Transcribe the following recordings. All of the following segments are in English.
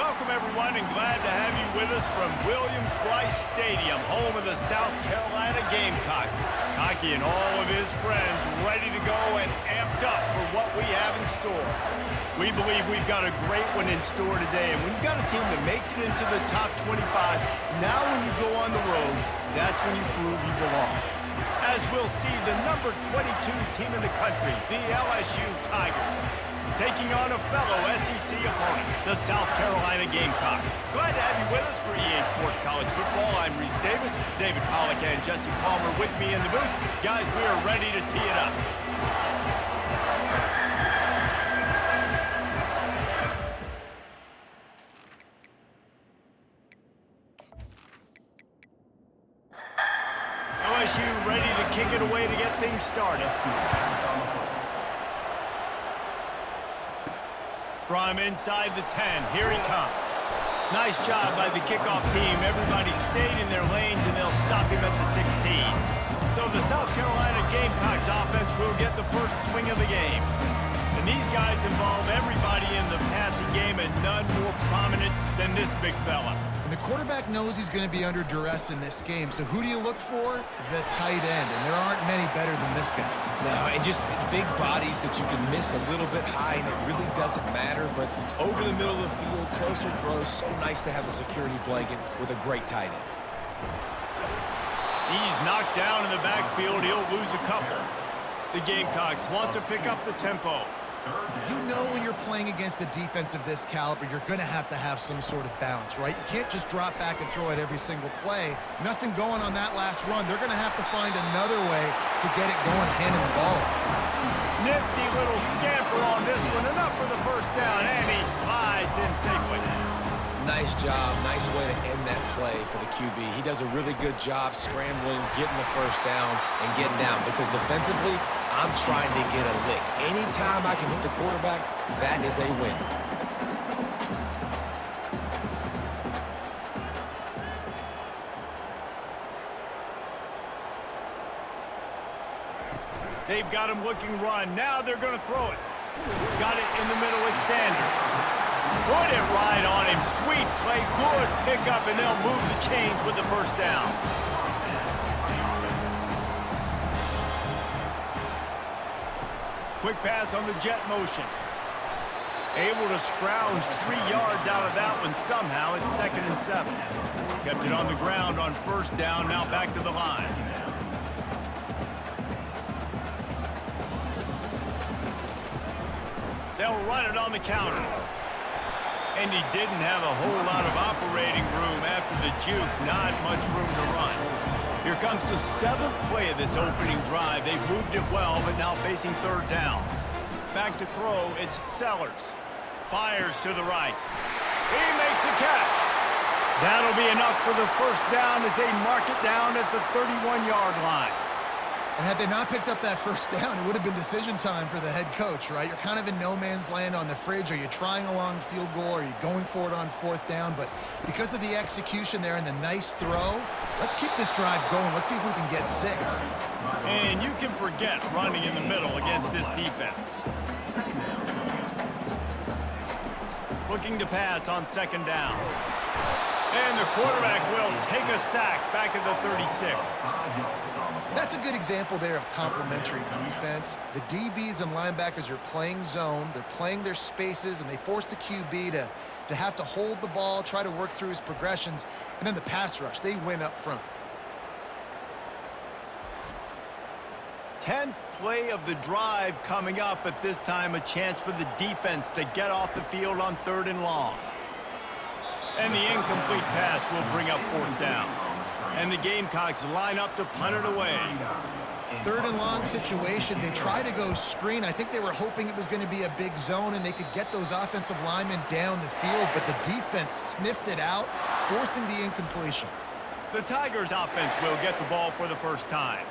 Welcome, everyone, and glad to have you with us from Williams-Brice Stadium, home of the South Carolina Gamecocks. Hockey and all of his friends ready to go and amped up for what we have in store. We believe we've got a great one in store today, and when you've got a team that makes it into the top 25, now when you go on the road, that's when you prove you belong. As we'll see, the number 22 team in the country, the LSU Tigers, taking on a fellow SEC opponent, the South Carolina Gamecocks. Glad to have you with us for EA Sports College Football. I'm Reese Davis, David Pollack and Jesse Palmer with me in the booth. Guys, we are ready to tee it up. LSU ready to kick it away to get things started. From inside the 10, here he comes. Nice job by the kickoff team. Everybody stayed in their lanes, and they'll stop him at the 16. So the South Carolina Gamecocks offense will get the first swing of the game. And these guys involve everybody in the passing game, and none more prominent than this big fella. And the quarterback knows he's going to be under duress in this game. So who do you look for? The tight end. And there aren't many better than this guy. No, and just big bodies that you can miss a little bit high, and it really doesn't matter. But over the middle of the field, closer throws, so nice to have a security blanket with a great tight end. He's knocked down in the backfield. He'll lose a couple. The Gamecocks want to pick up the tempo. You know when you're playing against a defense of this caliber, you're going to have some sort of balance, right? You can't just drop back and throw it every single play. Nothing going on that last run. They're going to have to find another way to get it going, handing the ball. Nifty little scamper on this one. Enough for the first down, and he slides in safely. Nice job. Nice way to end that play for the QB. He does a really good job scrambling, getting the first down, and getting down. Because defensively, I'm trying to get a lick. Anytime I can hit the quarterback, that is a win. They've got him looking run. Now they're going to throw it. Got it in the middle. It's Sanders. Put it right on him. Sweet play. Good pickup, and they'll move the chains with the first down. Quick pass on the jet motion. Able to scrounge 3 yards out of that one somehow. It's 2nd and 7. Kept it on the ground on first down. Now back to the line. They'll run it on the counter. And he didn't have a whole lot of operating room after the juke. Not much room to run. Here comes the 7th play of this opening drive. They've moved it well, but now facing 3rd down. Back to throw, it's Sellers. Fires to the right. He makes a catch. That'll be enough for the first down as they mark it down at the 31-yard line. And had they not picked up that first down, it would have been decision time for the head coach, right? You're kind of in no man's land on the fridge. Are you trying a long field goal? Are you going for it on 4th down? But because of the execution there and the nice throw, let's keep this drive going. Let's see if we can get 6. And you can forget running in the middle against this defense. Looking to pass on 2nd down. And the quarterback will take a sack back at the 36. That's a good example there of complementary defense. The DBs and linebackers are playing zone. They're playing their spaces, and they force the QB to have to hold the ball, try to work through his progressions, and then the pass rush, they win up front. 10th play of the drive coming up, but this time a chance for the defense to get off the field on 3rd and long. And the incomplete pass will bring up 4th down. And the Gamecocks line up to punt it away. 3rd and long situation. They try to go screen. I think they were hoping it was going to be a big zone and they could get those offensive linemen down the field, but the defense sniffed it out, forcing the incompletion. The Tigers offense will get the ball for the first time.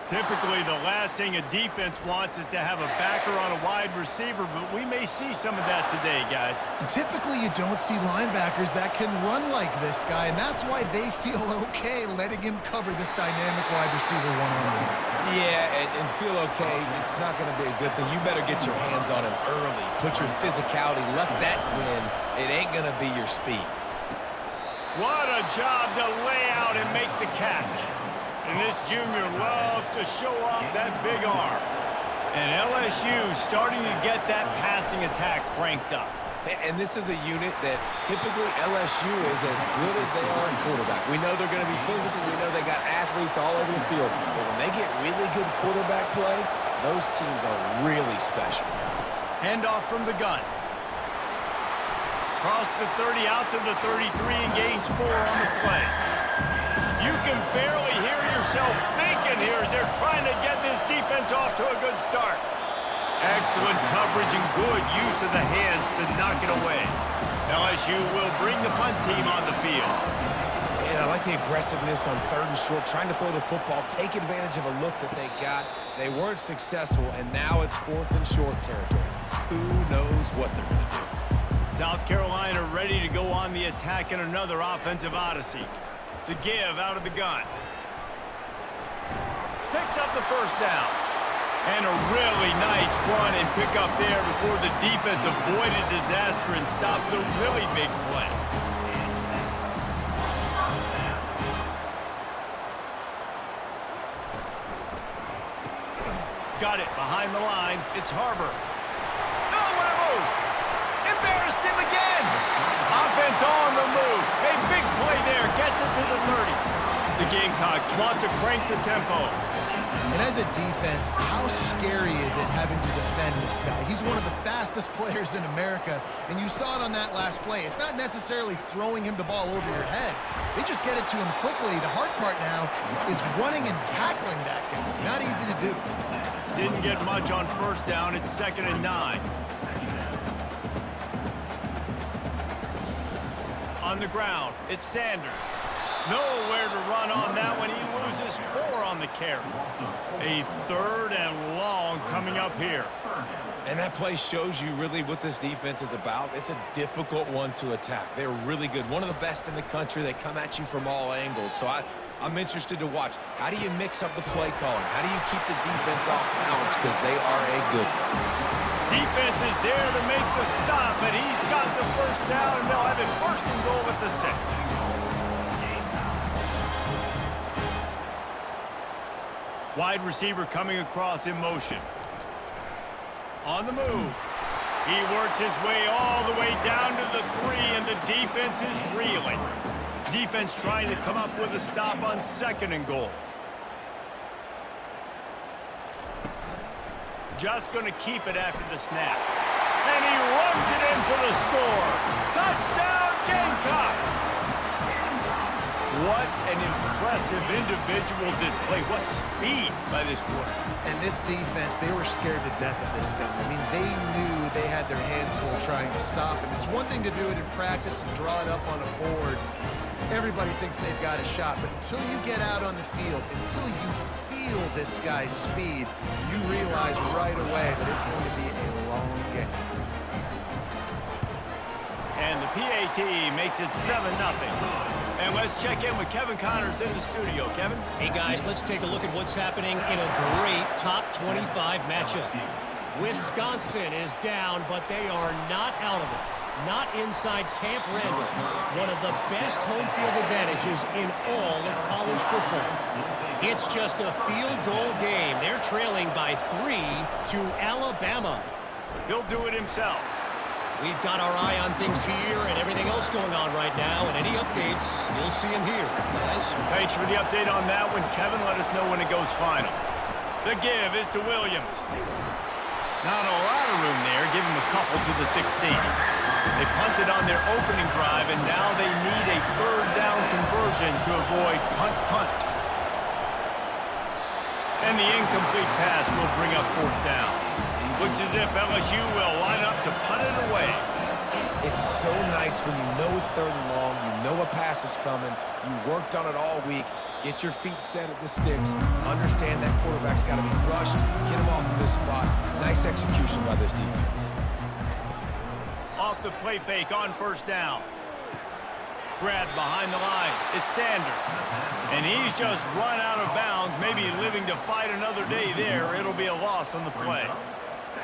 Typically, the last thing a defense wants is to have a backer on a wide receiver, but we may see some of that today, guys. Typically, you don't see linebackers that can run like this guy, and that's why they feel okay letting him cover this dynamic wide receiver one-on-one. Yeah, and feel okay, it's not going to be a good thing. You better get your hands on him early. Put your physicality, let that win. It ain't going to be your speed. What a job to lay out and make the catch. And this junior loves to show off that big arm. And LSU starting to get that passing attack cranked up. And this is a unit that typically LSU is as good as they are in quarterback. We know they're going to be physical. We know they got athletes all over the field. But when they get really good quarterback play, those teams are really special. Handoff from the gun. Cross the 30 out to the 33 and gains 4 on the play. You can barely hear yourself thinking here as they're trying to get this defense off to a good start. Excellent coverage and good use of the hands to knock it away. LSU will bring the punt team on the field. And I like the aggressiveness on 3rd and short, trying to throw the football, take advantage of a look that they got. They weren't successful, and now it's 4th and short territory. Who knows what they're going to do? South Carolina ready to go on the attack in another offensive odyssey. The give out of the gun. Picks up the first down. And a really nice run and pick up there before the defense avoided disaster and stopped the really big play. Got it behind the line. It's Harbor. No, what a move! Embarrassed him again! Offense on the move. A big play there. Gets it to the 30. The Gamecocks want to crank the tempo. And as a defense, how scary is it having to defend this guy? He's one of the fastest players in America, and you saw it on that last play. It's not necessarily throwing him the ball over your head. They just get it to him quickly. The hard part now is running and tackling that guy. Not easy to do. Didn't get much on first down. It's 2nd and 9. On the ground, it's Sanders. Nowhere to run on that one. He loses 4 on the carry. A 3rd and long coming up here. And that play shows you really what this defense is about. It's a difficult one to attack. They're really good. One of the best in the country. They come at you from all angles. So I'm interested to watch. How do you mix up the play calling? How do you keep the defense off balance? Because they are a good one. Defense is there to make the stop, and he's got the first down, and they'll have it 1st and goal at the 6. Wide receiver coming across in motion. On the move. He works his way all the way down to the 3, and the defense is reeling. Defense trying to come up with a stop on 2nd and goal. Just going to keep it after the snap. And he runs it in for the score. Touchdown, Gamecocks! What an impressive individual display. What speed by this quarterback. And this defense, they were scared to death of this guy. I mean, they knew they had their hands full trying to stop him. It's one thing to do it in practice and draw it up on a board. Everybody thinks they've got a shot, but until you get out on the field, until you feel this guy's speed, you realize right away that it's going to be a long game. And the PAT makes it 7-0. And let's check in with Kevin Connors in the studio. Kevin? Hey, guys, let's take a look at what's happening in a great top 25 matchup. Wisconsin is down, but they are not out of it. Not inside Camp Randall, one of the best home field advantages in all of college football. It's just a field goal game. They're trailing by 3 to Alabama. He'll do it himself. We've got our eye on things here and everything else going on right now, and any updates, you'll see them here, guys. Thanks for the update on that one, Kevin. Let us know when it goes final. The give is to Williams. Not a lot of room there. Give him a couple to the 16. They punted on their opening drive, and now they need a 3rd down conversion to avoid punt. And the incomplete pass will bring up 4th down. Looks as if LSU will line up to punt it away. It's so nice when you know it's 3rd and long, you know a pass is coming, you worked on it all week, Get your feet set at the sticks. Understand that quarterback's got to be rushed. Get him off of his spot. Nice execution by this defense. Off the play fake on first down. Grabbed behind the line. It's Sanders. And he's just run out of bounds, maybe living to fight another day there. It'll be a loss on the play.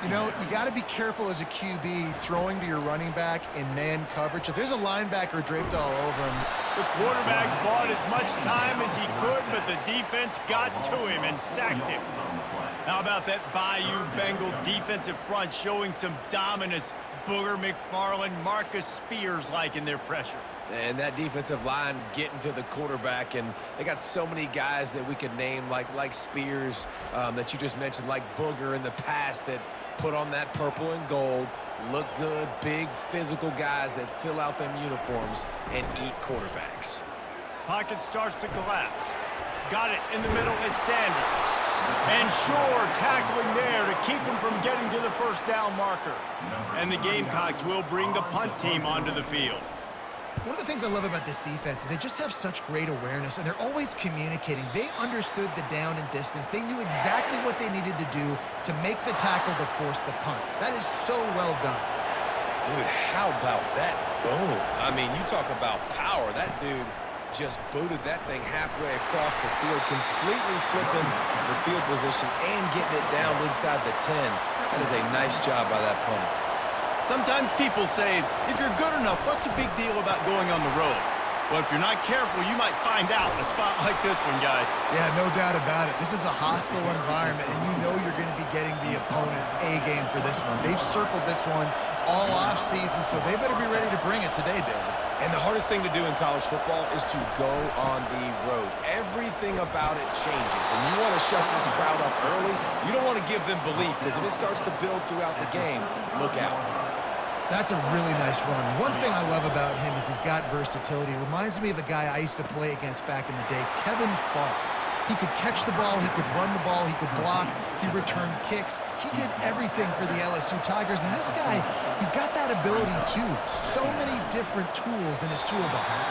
You know, you got to be careful as a QB throwing to your running back in man coverage. If there's a linebacker draped all over him. The quarterback bought as much time as he could, but the defense got to him and sacked him. How about that Bayou Bengal defensive front showing some dominance? Booger McFarland, Marcus Spears-like in their pressure. And that defensive line getting to the quarterback, and they got so many guys that we could name like Spears that you just mentioned, like Booger in the past that put on that purple and gold, look good, big physical guys that fill out them uniforms and eat quarterbacks. Pocket starts to collapse. Got it in the middle, it's Sanders. And Shore tackling there to keep him from getting to the first down marker. And the Gamecocks will bring the punt team onto the field. One of the things I love about this defense is they just have such great awareness, and they're always communicating. They understood the down and distance. They knew exactly what they needed to do to make the tackle to force the punt. That is so well done. Dude, how about that boom? I mean, you talk about power. That dude just booted that thing halfway across the field, completely flipping the field position and getting it down inside the 10. That is a nice job by that punter. Sometimes people say, if you're good enough, what's the big deal about going on the road? Well, if you're not careful, you might find out in a spot like this one, guys. Yeah, no doubt about it. This is a hostile environment, and you know you're going to be getting the opponent's A-game for this one. They've circled this one all offseason, so they better be ready to bring it today, David. And the hardest thing to do in college football is to go on the road. Everything about it changes, and you want to shut this crowd up early. You don't want to give them belief, because if it starts to build throughout the game, look out. That's a really nice run. One thing I love about him is he's got versatility. Reminds me of a guy I used to play against back in the day, Kevin Falk. He could catch the ball, he could run the ball, he could block, he returned kicks. He did everything for the LSU Tigers, and this guy, he's got that ability too. So many different tools in his toolbox.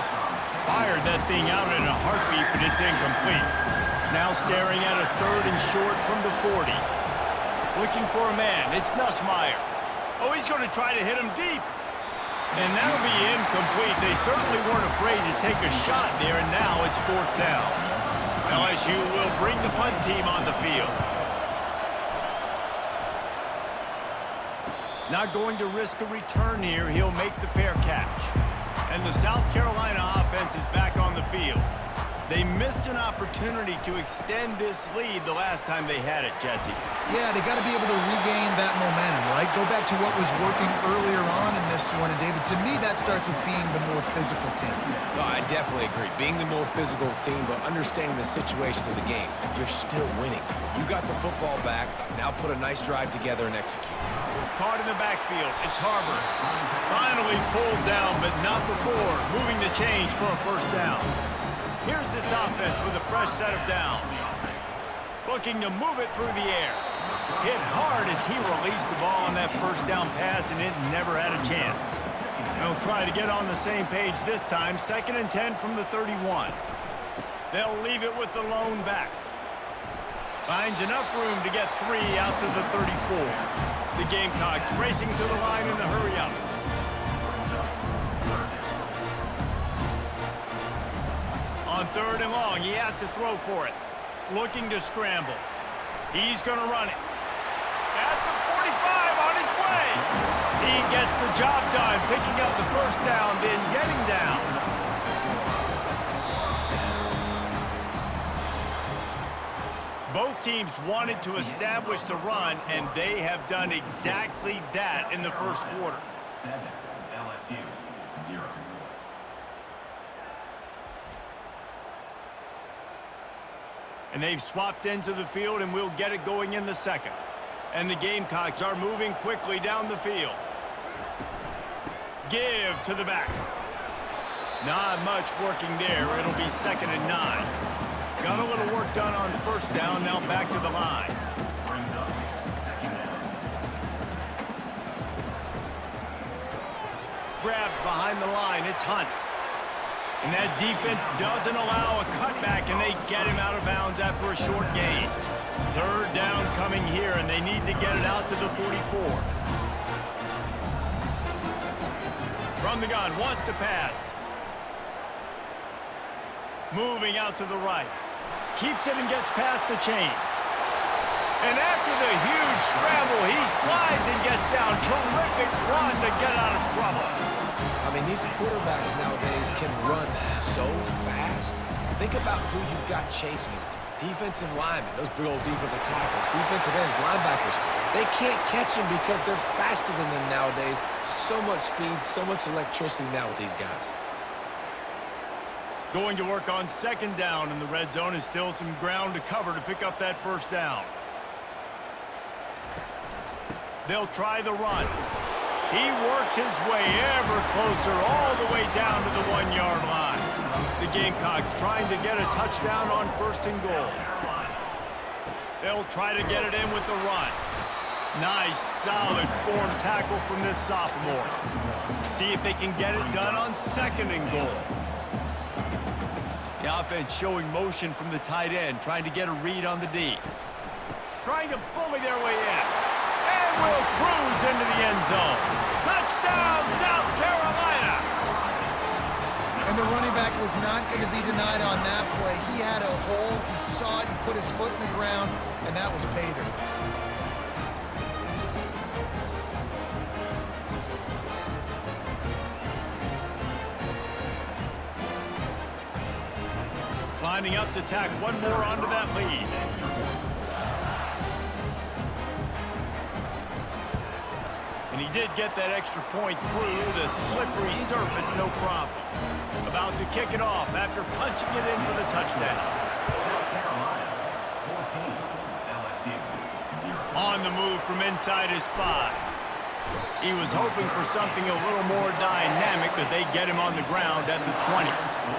Fired that thing out in a heartbeat, but it's incomplete. Now staring at a third and short from the 40. Looking for a man, it's Nussmeier. Oh, he's going to try to hit him deep. And that'll be incomplete. They certainly weren't afraid to take a shot there, and now it's fourth down. LSU will bring the punt team on the field. Not going to risk a return here. He'll make the fair catch. And the South Carolina offense is back on the field. They missed an opportunity to extend this lead the last time they had it, Jesse. Yeah, they got to be able to regain that momentum, right? Go back to what was working earlier on in this one. And, David, to me, that starts with being the more physical team. No, I definitely agree. Being the more physical team, but understanding the situation of the game. You're still winning. You got the football back. Now put a nice drive together and execute. Caught in the backfield. It's Harbor. Finally pulled down, but not before. Moving the change for a first down. Here's this offense with a fresh set of downs. Looking to move it through the air. Hit hard as he released the ball on that first down pass, and it never had a chance. They'll try to get on the same page this time. 2nd and 10 from the 31. They'll leave it with the lone back. Finds enough room to get 3 out to the 34. The Gamecocks racing to the line in a hurry-up. On 3rd and long, he has to throw for it. Looking to scramble. He's going to run it. At the 45 on his way. He gets the job done, picking up the first down, then getting down. Both teams wanted to establish the run, and they have done exactly that in the first quarter. 7, LSU, 0. And they've swapped into the field, and we'll get it going in the second. And the Gamecocks are moving quickly down the field. Give to the back. Not much working there. It'll be 2nd and 9. Got a little work done on first down, now back to the line. Grabbed behind the line, it's Hunt. And that defense doesn't allow a cutback, and they get him out of bounds after a short gain. Third down coming here, and they need to get it out to the 44. From the gun, wants to pass. Moving out to the right. Keeps it and gets past the chains. And after the huge scramble, he slides and gets down. Terrific run to get out of trouble. I mean, these quarterbacks nowadays can run so fast. Think about who you've got chasing him. Defensive linemen, those big old defensive tackles, defensive ends, linebackers. They can't catch him because they're faster than them nowadays. So much speed, so much electricity now with these guys. Going to work on second down in the red zone, is still some ground to cover to pick up that first down. They'll try the run. He works his way ever closer all the way down to the 1-yard line. The Gamecocks trying to get a touchdown on first and goal. They'll try to get it in with the run. Nice, solid form tackle from this sophomore. See if they can get it done on second and goal. The offense showing motion from the tight end, trying to get a read on the D. Trying to bully their way in. And will cruise into the end zone. Touchdown, South Carolina! And the running back was not going to be denied on that play. He had a hole, he saw it, he put his foot in the ground, and that was pay dirt. Lining up to tack one more onto that lead. And he did get that extra point through the slippery surface, no problem. About to kick it off after punching it in for the touchdown. South Carolina, 14. LSU, 0. On the move from inside his 5. He was hoping for something a little more dynamic, but they get him on the ground at the 20.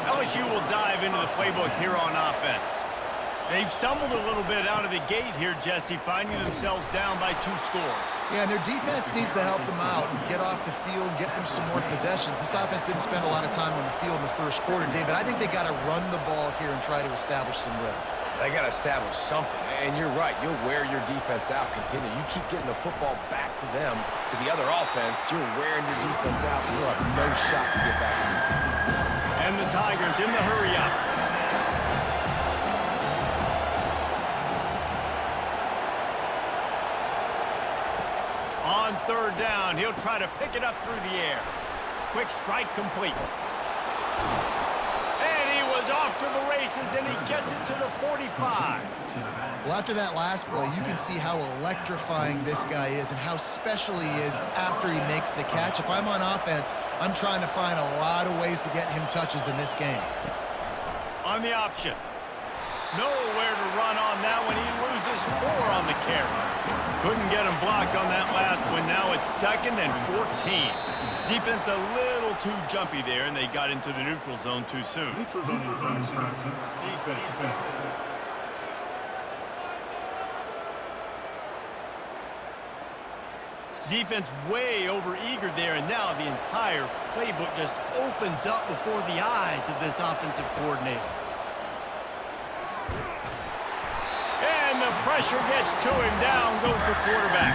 LSU will dive into the playbook here on offense. They've stumbled a little bit out of the gate here, Jesse, finding themselves down by 2 scores. Yeah, and their defense needs to help them out and get off the field, get them some more possessions. This offense didn't spend a lot of time on the field in the first quarter, David. I think they got to run the ball here and try to establish some rhythm. They got to establish something. And you're right. You'll wear your defense out. Continue. You keep getting the football back to them, to the other offense. You're wearing your defense out, and you'll have no shot to get back in this game. And the Tigers in the hurry-up. On third down, he'll try to pick it up through the air. Quick strike complete. And he was off to the races, and he gets it to the 45. Well, after that last play, you can see how electrifying this guy is and how special he is after he makes the catch. If I'm on offense, I'm trying to find a lot of ways to get him touches in this game. On the option. Nowhere to run on that one. He loses 4 on the carry. Couldn't get him blocked on that last one. Now it's 2nd and 14. Defense a little too jumpy there, and they got into the neutral zone too soon. Neutral zone infraction. Defense. Defense way over-eager there, and now the entire playbook just opens up before the eyes of this offensive coordinator. And the pressure gets to him. Down goes the quarterback.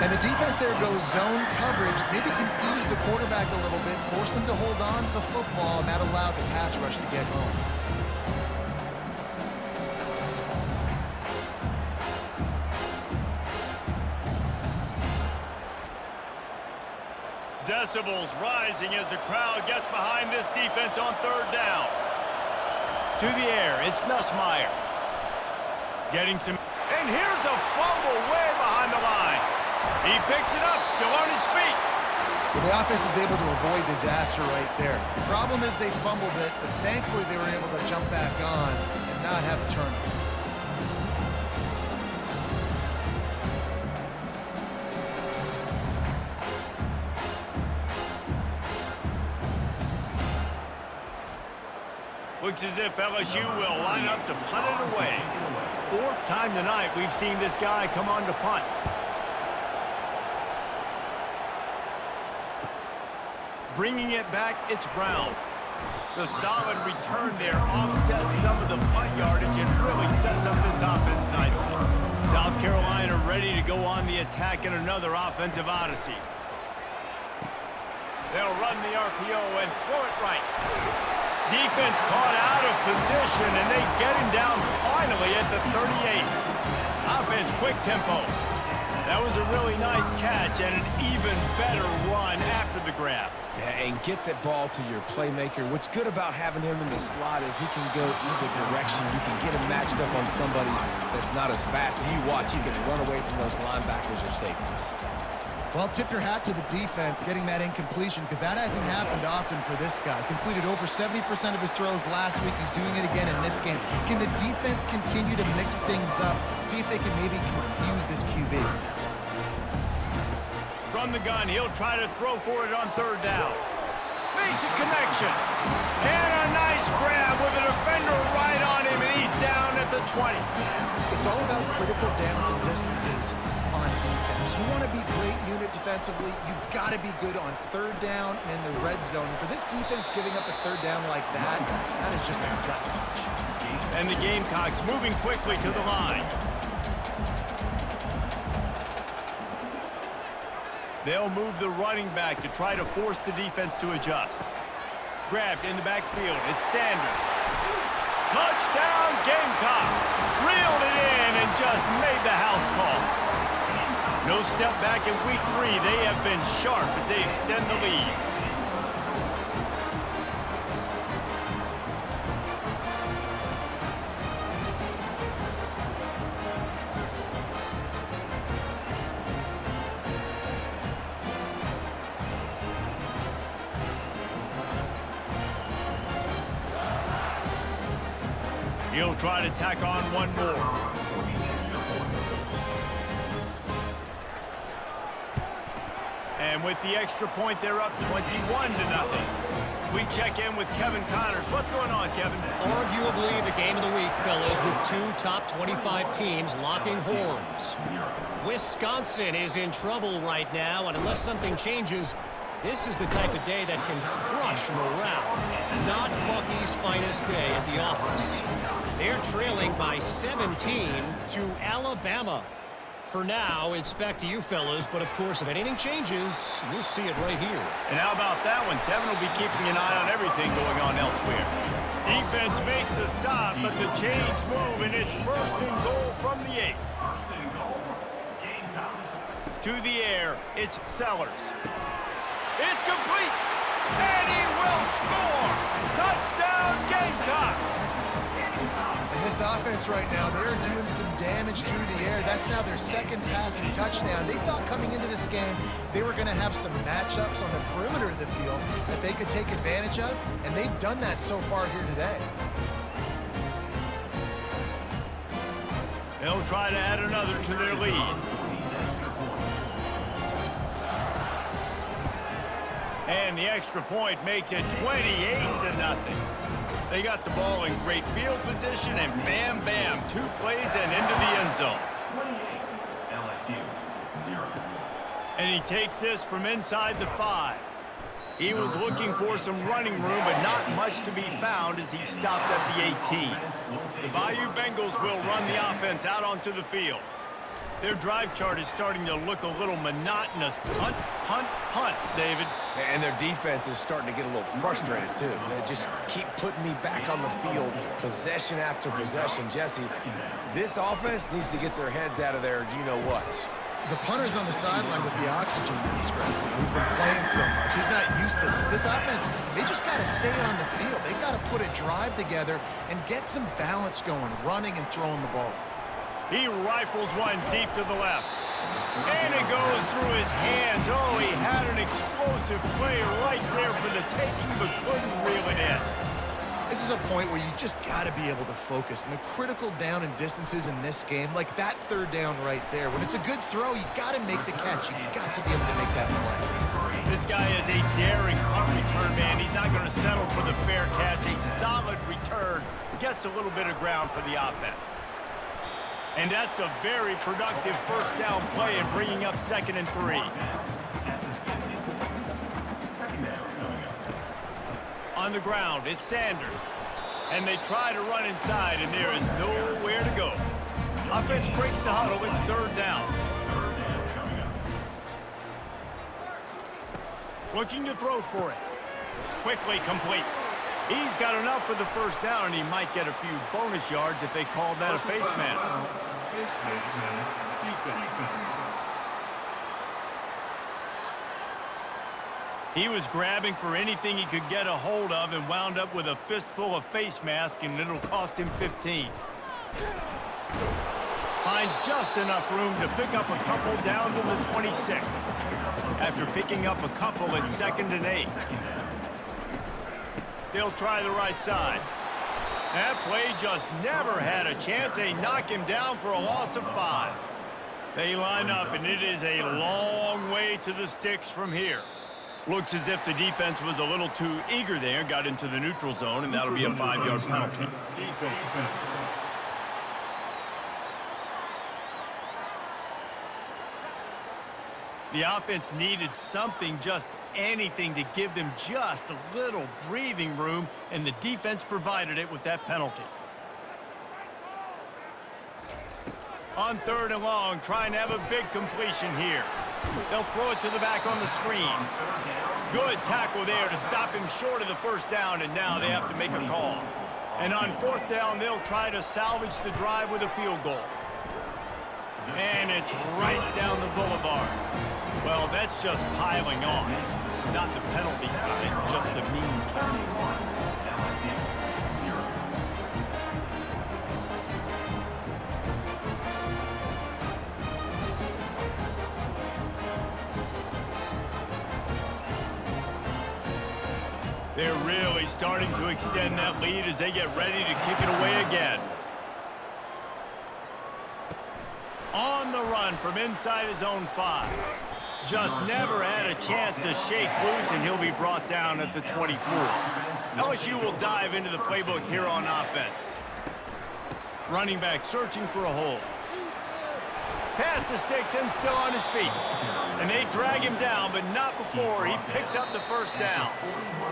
And the defense there goes zone coverage, maybe confused the quarterback a little bit, forced him to hold on to the football, and that allowed the pass rush to get home. Decibels rising as the crowd gets behind this defense on third down. To the air, it's Nussmeier. Getting some, and here's a fumble way behind the line. He picks it up, still on his feet. Well, the offense is able to avoid disaster right there. The problem is they fumbled it, but thankfully they were able to jump back on and not have a turnover. Looks as if LSU will line up to punt it away. 4th time tonight we've seen this guy come on to punt. Bringing it back, it's Brown. The solid return there offsets some of the punt yardage and really sets up this offense nicely. South Carolina ready to go on the attack in another offensive odyssey. They'll run the RPO and throw it right. Defense caught out of position, and they get him down finally at the 38. Offense quick tempo. That was a really nice catch and an even better run after the grab. Yeah, and get that ball to your playmaker. What's good about having him in the slot is he can go either direction. You can get him matched up on somebody that's not as fast. And you watch, you can run away from those linebackers or safeties. Well, tip your hat to the defense getting that incompletion, because that hasn't happened often for this guy. Completed over 70% of his throws last week. He's doing it again in this game. Can the defense continue to mix things up? See if they can maybe confuse this QB. From the gun, he'll try to throw for it on third down. Makes a connection. And a nice grab with a defender right on him, and he's down at the 20. It's all about critical downs and distances on defense. You want to be great unit defensively, you've got to be good on third down and in the red zone. For this defense giving up a third down like that, that is just a gut punch. And the Gamecocks moving quickly to the line. They'll move the running back to try to force the defense to adjust. Grabbed in the backfield. It's Sanders. Touchdown, Gamecocks. Reeled it in and just made the house call. No step back in week 3. They have been sharp as they extend the lead. He'll try to tack on one more. And with the extra point, they're up 21-0. We check in with Kevin Connors. What's going on, Kevin? Arguably the game of the week, fellas, with 2 top 25 teams locking horns. Wisconsin is in trouble right now, and unless something changes, this is the type of day that can crush morale. Not Bucky's finest day at the office. They're trailing by 17 to Alabama. For now, it's back to you fellas, but of course, if anything changes, you'll see it right here. And how about that one? Kevin will be keeping an eye on everything going on elsewhere. Defense makes a stop, but the chains move, and it's first and goal from the 8. To the air, it's Sellers. It's complete, and he will score! Touchdown, Gamecocks! And this offense right now, they're doing some damage through the air. That's now their second passing touchdown. They thought coming into this game they were going to have some matchups on the perimeter of the field that they could take advantage of, and they've done that so far here today. They'll try to add another to their lead. And the extra point makes it 28-0. They got the ball in great field position, and bam, bam, 2 plays and into the end zone. 28, LSU, 0. And he takes this from inside the 5. He was looking for some running room, but not much to be found as he stopped at the 18. The Bayou Bengals will run the offense out onto the field. Their drive chart is starting to look a little monotonous. Punt, punt, punt, David. And their defense is starting to get a little frustrated, too. They just keep putting me back on the field, possession after possession. Jesse, this offense needs to get their heads out of their you-know-whats. The punter's on the sideline with the oxygen mask right now. He's been playing so much. He's not used to this. This offense, they just got to stay on the field. They've got to put a drive together and get some balance going, running and throwing the ball. He rifles one deep to the left. And it goes through his hands. Oh, he had an explosive play right there for the taking, but couldn't reel it in. This is a point where you just got to be able to focus. And the critical down and distances in this game, like that third down right there, when it's a good throw, you got to make the catch. You got to be able to make that play. This guy is a daring punt return man. He's not going to settle for the fair catch. A solid return gets a little bit of ground for the offense. And that's a very productive first down play and bringing up 2nd and 3. On the ground, it's Sanders. And they try to run inside, and there is nowhere to go. Offense breaks the huddle. It's third down. Looking to throw for it. Quickly complete. He's got enough for the first down, and he might get a few bonus yards if they call that a face mask. Face mask, defense. He was grabbing for anything he could get a hold of and wound up with a fistful of face mask, and it'll cost him 15. Finds just enough room to pick up a couple down to the 26. After picking up a couple, it's 2nd and 8. They'll try the right side. That play just never had a chance. They knock him down for a loss of 5. They line up, and it is a long way to the sticks from here. Looks as if the defense was a little too eager there, got into the neutral zone, and that'll be a 5-yard penalty. The offense needed something, just anything, to give them just a little breathing room, and the defense provided it with that penalty. On 3rd and long, trying to have a big completion here. They'll throw it to the back on the screen. Good tackle there to stop him short of the first down, and now they have to make a call. And on 4th down, they'll try to salvage the drive with a field goal. And it's right down the boulevard. Well, that's just piling on. Not the penalty kind, just the mean kind. They're really starting to extend that lead as they get ready to kick it away again. On the run from inside his own 5. Just never had a chance to shake loose, and he'll be brought down at the 24. LSU will dive into the playbook here on offense. Running back searching for a hole. Past the sticks and still on his feet. And they drag him down, but not before he picks up the first down.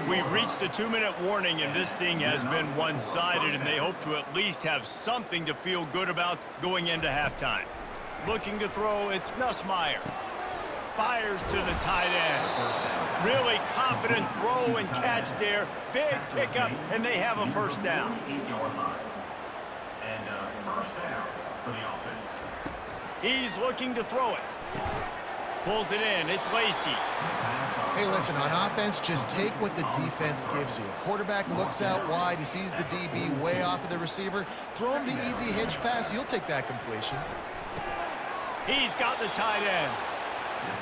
We've reached the 2-minute warning, and this thing has been one-sided, and they hope to at least have something to feel good about going into halftime. Looking to throw, it's Nussmeier. Fires to the tight end. Really confident throw and catch there. Big pickup, and they have a first down. 8-yard line. And first down for the offense. He's looking to throw it. Pulls it in. It's Lacey. Hey, listen, on offense, just take what the defense gives you. Quarterback looks out wide. He sees the DB way off of the receiver. Throw him the easy hitch pass. You'll take that completion. He's got the tight end.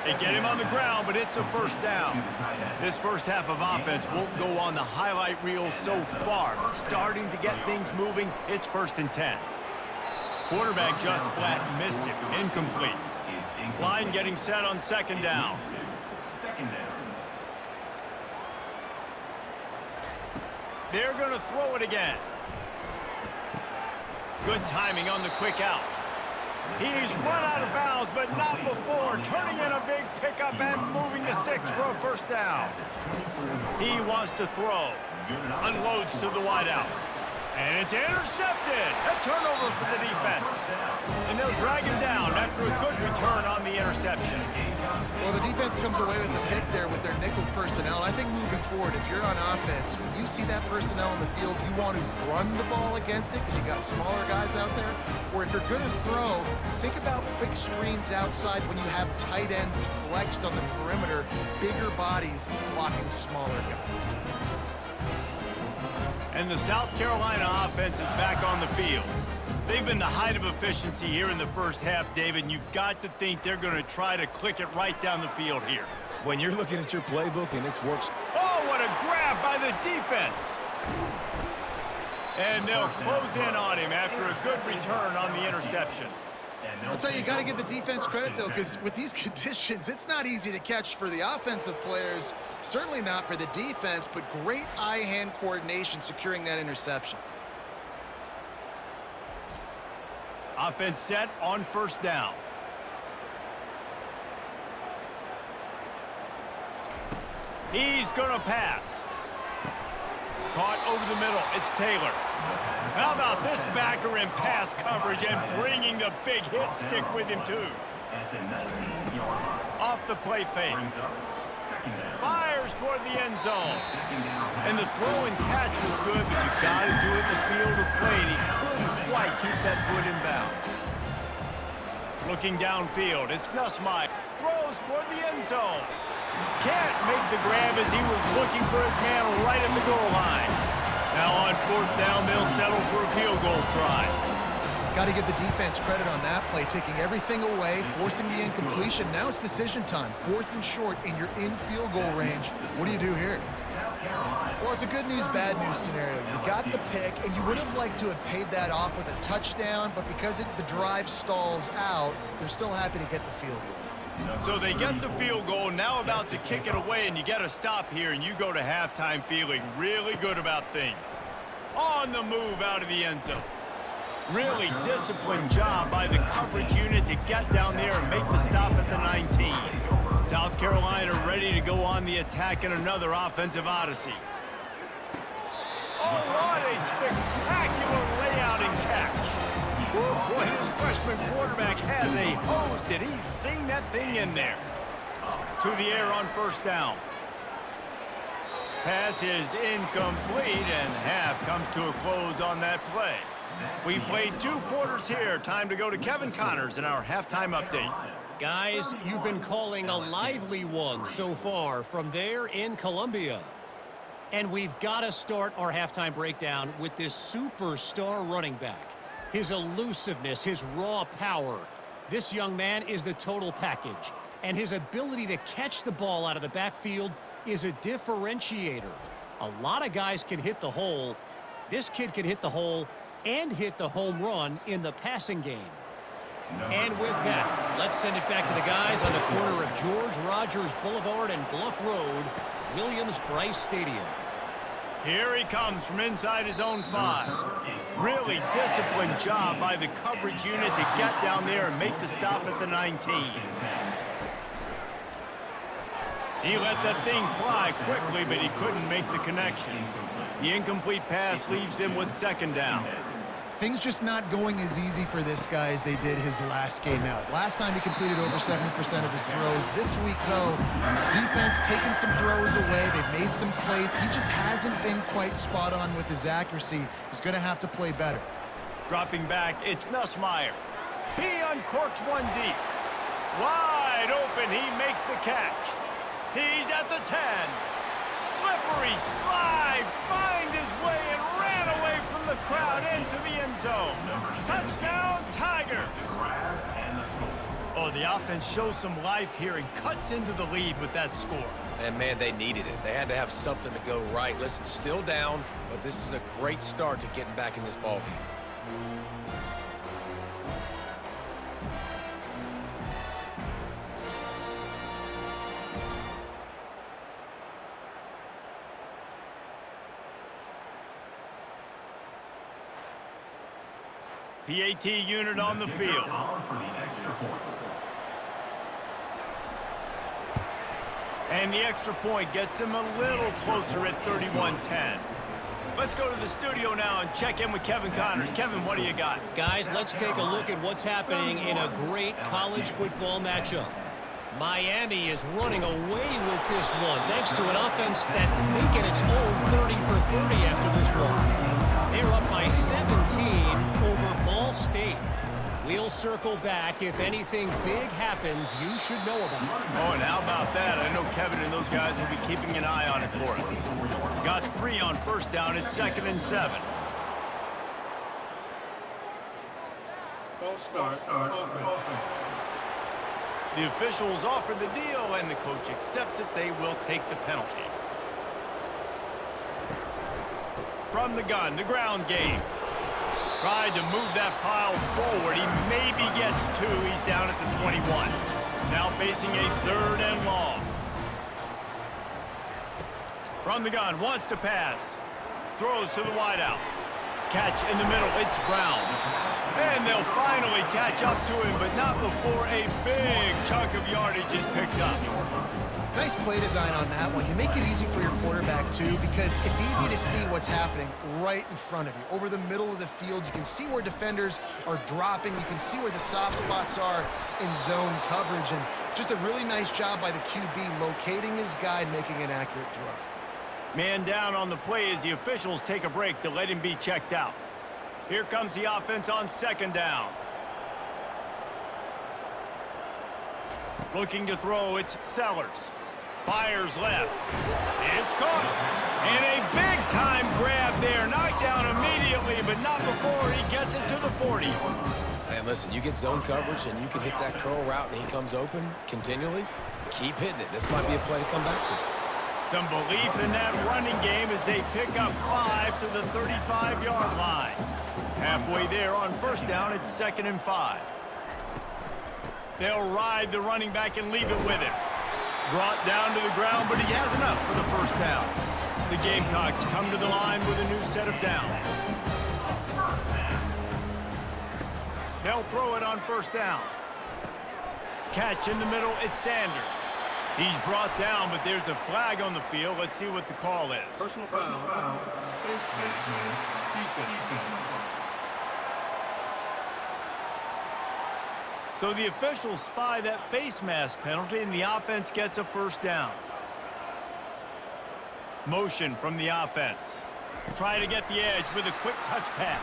They get him on the ground, but it's a first down. This first half of offense won't go on the highlight reel so far. Starting to get things moving, it's 1st and 10. Quarterback just flat missed it. Incomplete. Line getting set on 2nd down. They're going to throw it again. Good timing on the quick out. He's run out of bounds, but not before. Turning in a big pickup and moving the sticks for a first down. He wants to throw. Unloads to the wideout. And it's intercepted. A turnover for the defense. And they'll drag him down after a good return on the interception. Well, the defense comes away with the pick there with their nickel personnel. I think moving forward, if you're on offense, when you see that personnel in the field, you want to run the ball against it because you got smaller guys out there. Or if you're going to throw, think about quick screens outside when you have tight ends flexed on the perimeter, bigger bodies blocking smaller guys. And the South Carolina offense is back on the field. They've been the height of efficiency here in the first half, David, and you've got to think they're going to try to click it right down the field here. When you're looking at your playbook and it's works. Oh, what a grab by the defense. And they'll close in on him after a good return on the interception. I'll tell you, you got to give the defense credit, though, because with these conditions, it's not easy to catch for the offensive players, certainly not for the defense, but great eye-hand coordination securing that interception. Offense set on first down. He's going to pass. Caught over the middle. It's Taylor. How about this backer in pass coverage and bringing the big hit stick with him, too. At the 19-yard line. Off the play fake. Brings up second down. Fires toward the end zone. Second down pass. And the throw and catch was good, but you got to do it in the field of play. And he couldn't quite keep that foot in bounds. Looking downfield, it's Nussmeier. Throws toward the end zone. Can't make the grab as he was looking for his man right at the goal line. Now on fourth down, they'll settle for a field goal try. Got to give the defense credit on that play, taking everything away, forcing the incompletion. Now it's decision time. 4th and short, and you're in field goal range. What do you do here? Well, it's a good news, bad news scenario. You got the pick, and you would have liked to have paid that off with a touchdown, but because the drive stalls out, they're still happy to get the field goal. So they get the field goal, now about to kick it away, and you get a stop here, and you go to halftime feeling really good about things. On the move out of the end zone. Really disciplined job by the coverage unit to get down there and make the stop at the 19. South Carolina ready to go on the attack in another offensive odyssey. Oh, what a spectacular layout and catch. Boy, this freshman quarterback has a hose. Did he sing that thing in there? To the air on first down. Pass is incomplete, and half comes to a close on that play. We've played 2 quarters here. Time to go to Kevin Connors in our halftime update. Guys, you've been calling a lively one so far from there in Columbia. And we've got to start our halftime breakdown with this superstar running back. His elusiveness, his raw power. This young man is the total package. And his ability to catch the ball out of the backfield is a differentiator. A lot of guys can hit the hole. This kid can hit the hole and hit the home run in the passing game. And with that, let's send it back to the guys on the corner of George Rogers Boulevard and Bluff Road, Williams-Brice Stadium. Here he comes from inside his own 5. Really disciplined job by the coverage unit to get down there and make the stop at the 19. He let that thing fly quickly, but he couldn't make the connection. The incomplete pass leaves him with second down. Things just not going as easy for this guy as they did his last game out. Last time he completed over 70% of his throws. This week, though, defense taking some throws away. They've made some plays. He just hasn't been quite spot on with his accuracy. He's going to have to play better. Dropping back, it's Nussmeier. He uncorks one deep. Wide open, he makes the catch. He's at the 10. Slippery slide, find his way and ran away from the crowd into the end zone. Touchdown, Tigers. Oh, the offense shows some life here and cuts into the lead with that score. And, man, they needed it. They had to have something to go right. Listen, still down, but this is a great start to getting back in this ballgame. PAT unit on the field. And the extra point gets him a little closer at 31-10. Let's go to the studio now and check in with Kevin Connors. Kevin, what do you got? Guys, let's take a look at what's happening in a great college football matchup. Miami is running away with this one, thanks to an offense that may get its own 30 for 30 after this one. They're up by 17 over Ball State. We'll circle back. If anything big happens, you should know about it. Oh, and how about that? I know Kevin and those guys will be keeping an eye on it for us. Got 3 on first down. It's 2nd and 7. False start. Offense. The officials offer the deal, and the coach accepts it. They will take the penalty. From the gun, the ground game. Tried to move that pile forward. He maybe gets 2. He's down at the 21. Now facing a 3rd and long. From the gun, wants to pass. Throws to the wideout. catch in the middle. It's Brown. And they'll finally catch up to him, but not before a big chunk of yardage is picked up. Nice play design on that one. You make it easy for your quarterback, too, because it's easy to see what's happening right in front of you. Over the middle of the field, you can see where defenders are dropping. You can see where the soft spots are in zone coverage. And just a really nice job by the QB locating his guy and making an accurate throw. Man down on the play as the officials take a break to let him be checked out. Here comes the offense on second down. Looking to throw, it's Sellers. Fires left. It's caught. And a big-time grab there. Knocked down immediately, but not before he gets it to the 40. And listen, you get zone coverage and you can hit that curl route and he comes open continually. Keep hitting it. This might be a play to come back to. Some belief in that running game as they pick up 5 to the 35-yard line. Halfway there on first down, it's 2nd and 5. They'll ride the running back and leave it with him. Brought down to the ground, but he has enough for the first down. The Gamecocks come to the line with a new set of downs. They'll throw it on first down. Catch in the middle, it's Sanders. He's brought down, but there's a flag on the field. Let's see what the call is. Personal foul. Face mask. Defense. So the officials spy that face mask penalty, and the offense gets a first down. Motion from the offense. Try to get the edge with a quick touch pass.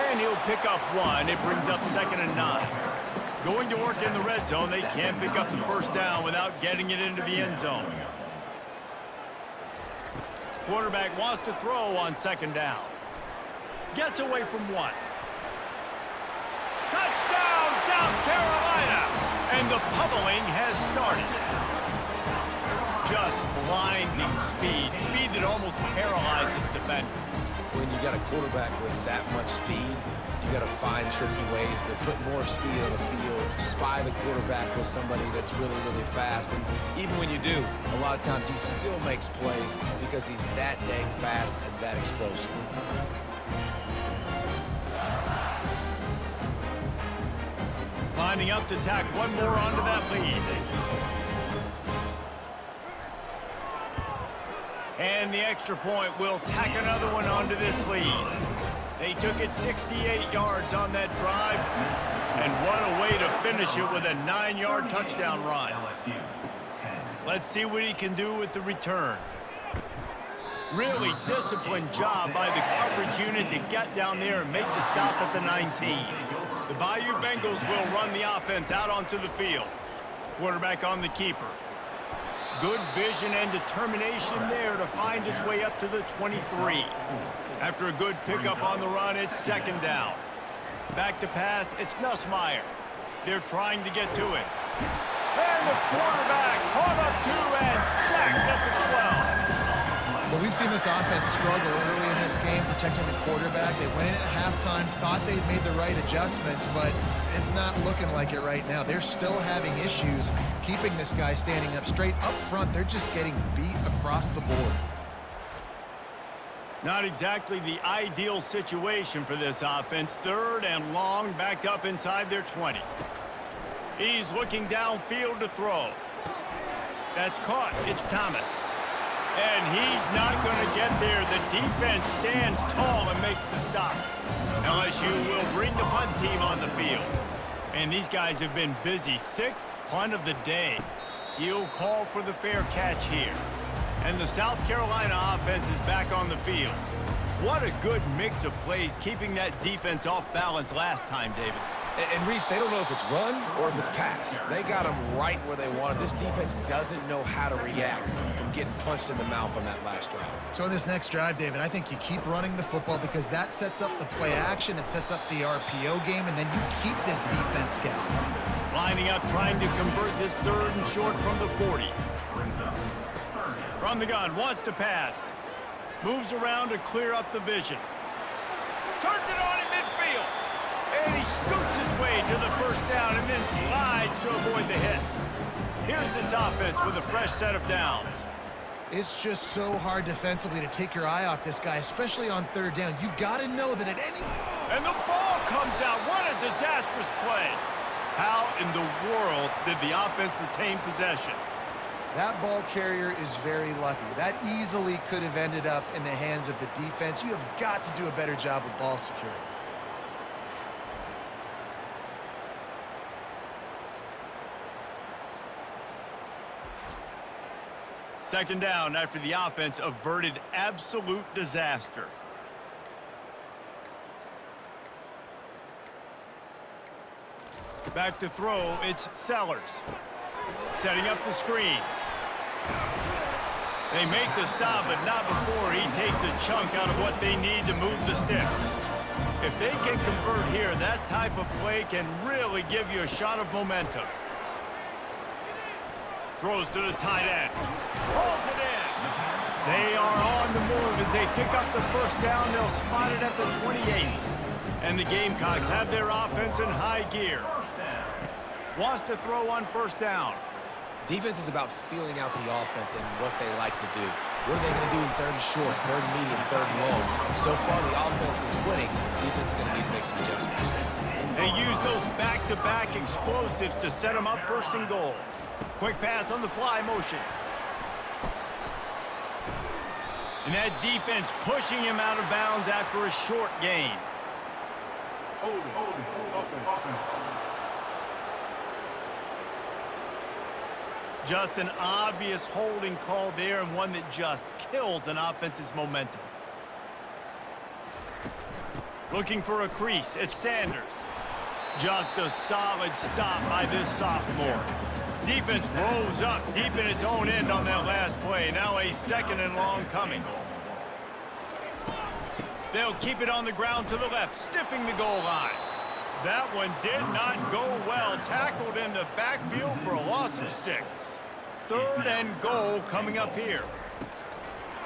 And he'll pick up 1. It brings up 2nd and 9. Going to work in the red zone. They can't pick up the first down without getting it into the end zone. Quarterback wants to throw on 2nd down. Gets away from 1. Touchdown, South Carolina! And the pummeling has started. Just blinding speed. Speed that almost paralyzes defenders. When you got a quarterback with that much speed, you got to find tricky ways to put more speed on the field, spy the quarterback with somebody that's really, really fast. And even when you do, a lot of times he still makes plays because he's that dang fast and that explosive. Lining up to tack one more onto that lead. And the extra point will tack another one onto this lead. They took it 68 yards on that drive. And what a way to finish it with a 9-yard touchdown run. Let's see what he can do with the return. Really disciplined job by the coverage unit to get down there and make the stop at the 19. The Bayou Bengals will run the offense out onto the field. Quarterback on the keeper. Good vision and determination there to find his way up to the 23. After a good pickup on the run, it's 2nd down. Back to pass, it's Nussmeier. They're trying to get to it. And the quarterback caught up to and sacked at the 12. Well, we've seen this offense struggle early in this game protecting the quarterback. They went in at halftime, thought they'd made the right adjustments, but it's not looking like it right now. They're still having issues keeping this guy standing up straight. Up front, they're just getting beat across the board. Not exactly the ideal situation for this offense. 3rd and long, backed up inside their 20. He's looking downfield to throw. That's caught. It's Thomas. And he's not going to get there. The defense stands tall and makes the stop. LSU will bring the punt team on the field. And these guys have been busy. 6th punt of the day. He'll call for the fair catch here. And the South Carolina offense is back on the field. What a good mix of plays, keeping that defense off balance last time, David. And Reese, they don't know if it's run or if it's pass. They got them right where they want it. This defense doesn't know how to react from getting punched in the mouth on that last drive. So in this next drive, David, I think you keep running the football because that sets up the play action, it sets up the RPO game, and then you keep this defense guessing. Lining up, trying to convert this 3rd and short from the 40. From the gun, wants to pass. Moves around to clear up the vision. Turns it on in midfield. And he scoots his way to the first down and then slides to avoid the hit. Here's this offense with a fresh set of downs. It's just so hard defensively to take your eye off this guy, especially on third down. You've got to know that at any... And the ball comes out. What a disastrous play. How in the world did the offense retain possession? That ball carrier is very lucky. That easily could have ended up in the hands of the defense. You have got to do a better job with ball security. Second down after the offense averted absolute disaster. Back to throw, it's Sellers. Setting up the screen. They make the stop, but not before he takes a chunk out of what they need to move the sticks. If they can convert here, that type of play can really give you a shot of momentum. Throws to the tight end. Pulls it in. They are on the move as they pick up the first down. They'll spot it at the 28. And the Gamecocks have their offense in high gear. Wants to throw on first down. Defense is about feeling out the offense and what they like to do. What are they going to do in third and short, third and medium, third and long? So far, the offense is winning. Defense is going to need to make some adjustments. They use those back-to-back explosives to set them up first and goal. Quick pass on the fly motion. And that defense pushing him out of bounds after a short gain. Hold it, offense. Just an obvious holding call there, and one that just kills an offense's momentum. Looking for a crease, it's Sanders. Just a solid stop by this sophomore. Defense rose up deep in its own end on that last play. Now a second and long coming. They'll keep it on the ground to the left, stiffing the goal line. That one did not go well. Tackled in the backfield for a loss of 6. Third and goal coming up here.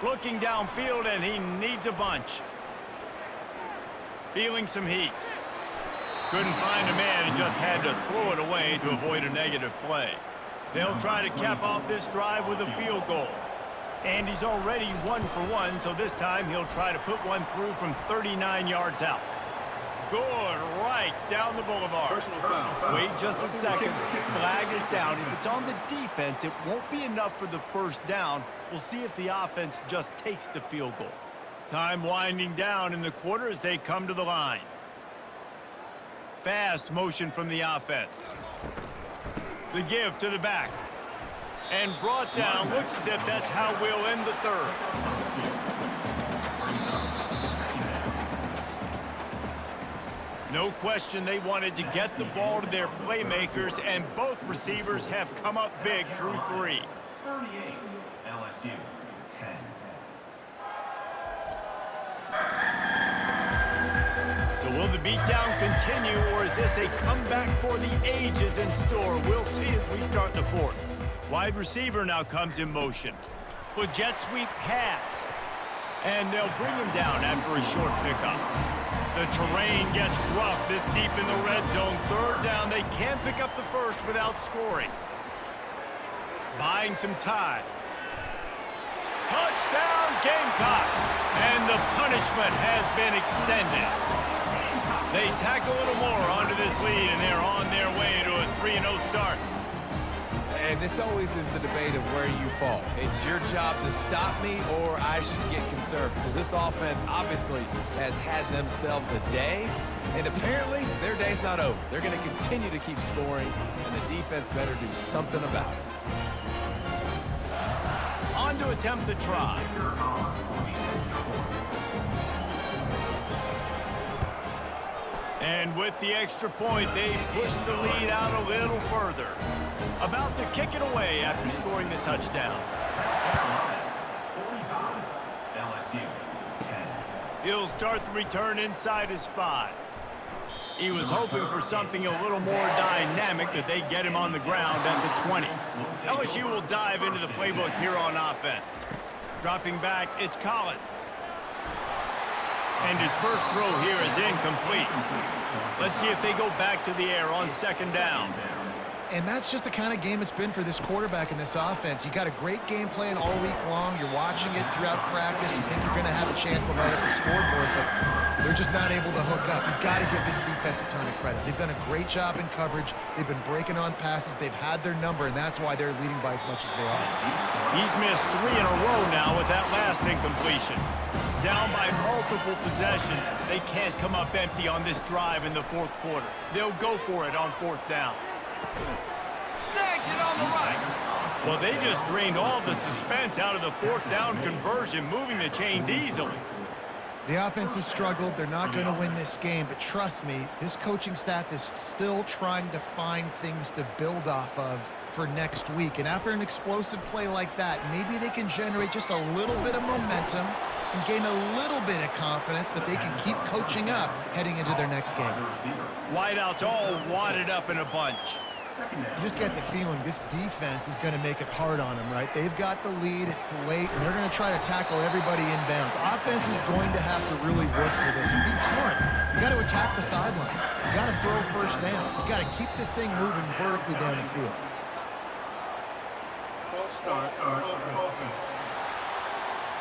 Looking downfield, and he needs a bunch. Feeling some heat. Couldn't find a man and just had to throw it away to avoid a negative play. They'll try to cap off this drive with a field goal. And he's already 1 for 1, so this time he'll try to put one through from 39 yards out. Good right down the boulevard. Personal foul. Wait just a second. Flag is down. If it's on the defense, it won't be enough for the first down. We'll see if the offense just takes the field goal. Time winding down in the quarter as they come to the line. Fast motion from the offense. The give to the back. And brought down. Looks as if that's how we'll end the third. No question they wanted to get the ball to their playmakers, and both receivers have come up big through 3. 38, LSU, 10. So will the beatdown continue, or is this a comeback for the ages in store? We'll see as we start the fourth. Wide receiver now comes in motion. With jet sweep pass. And they'll bring him down after a short pickup. The terrain gets rough this deep in the red zone. Third down, they can't pick up the first without scoring. Buying some time. Touchdown, Gamecocks! And the punishment has been extended. They tack a little more onto this lead, and they're on their way to a 3-0 start. And this always is the debate of where you fall. It's your job to stop me, or I should get conservative. Because this offense obviously has had themselves a day, and apparently their day's not over. They're going to continue to keep scoring, and the defense better do something about it. On to attempt the try. And with the extra point, they push the lead out a little further. About to kick it away after scoring the touchdown. 45, LSU, 10. He'll start the return inside his 5. He was hoping for something a little more dynamic, but they get him on the ground at the 20. LSU will dive into the playbook here on offense. Dropping back, it's Collins. And his first throw here is incomplete. Let's see if they go back to the air on second down. And that's just the kind of game it's been for this quarterback and this offense. You got a great game plan all week long. You're watching it throughout practice. You think you're going to have a chance to light up the scoreboard, but they're just not able to hook up. You've got to give this defense a ton of credit. They've done a great job in coverage. They've been breaking on passes. They've had their number, and that's why they're leading by as much as they are. He's missed 3 in a row now with that last incompletion. Down by multiple possessions, they can't come up empty on this drive in the fourth quarter. They'll go for it on fourth down. Snags it on the right. Well, they just drained all the suspense out of the fourth down conversion, moving the chains easily. The offense has struggled. They're not going to win this game, but trust me, this coaching staff is still trying to find things to build off of for next week. And after an explosive play like that, maybe they can generate just a little bit of momentum and gain a little bit of confidence that they can keep coaching up heading into their next game. Wideouts all wadded up in a bunch. You just get the feeling this defense is going to make it hard on them, right? They've got the lead, it's late, and they're going to try to tackle everybody inbounds. Offense is going to have to really work for this and be smart. You got to attack the sidelines. You got to throw first downs. You got to keep this thing moving vertically down the field. False start. Offense.